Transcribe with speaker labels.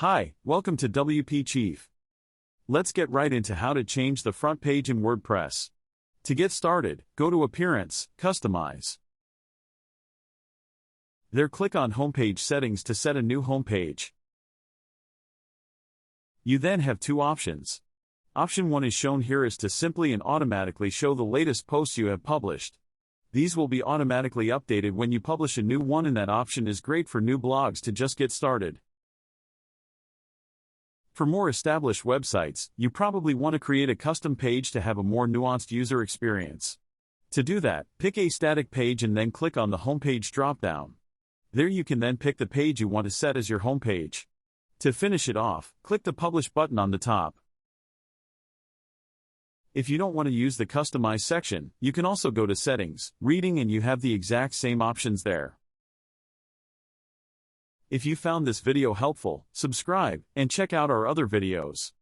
Speaker 1: Hi, welcome to WP Chief. Let's get right into how to change the front page in WordPress. To get started, go to Appearance, Customize. There click on Homepage Settings to set a new homepage. You then have two options. Option 1 is shown here is to simply and automatically show the latest posts you have published. These will be automatically updated when you publish a new one, and that option is great for new blogs to just get started. For more established websites, you probably want to create a custom page to have a more nuanced user experience. To do that, pick a static page and then click on the Homepage dropdown. There you can then pick the page you want to set as your homepage. To finish it off, click the Publish button on the top. If you don't want to use the Customize section, you can also go to Settings, Reading, and you have the exact same options there. If you found this video helpful, subscribe and check out our other videos.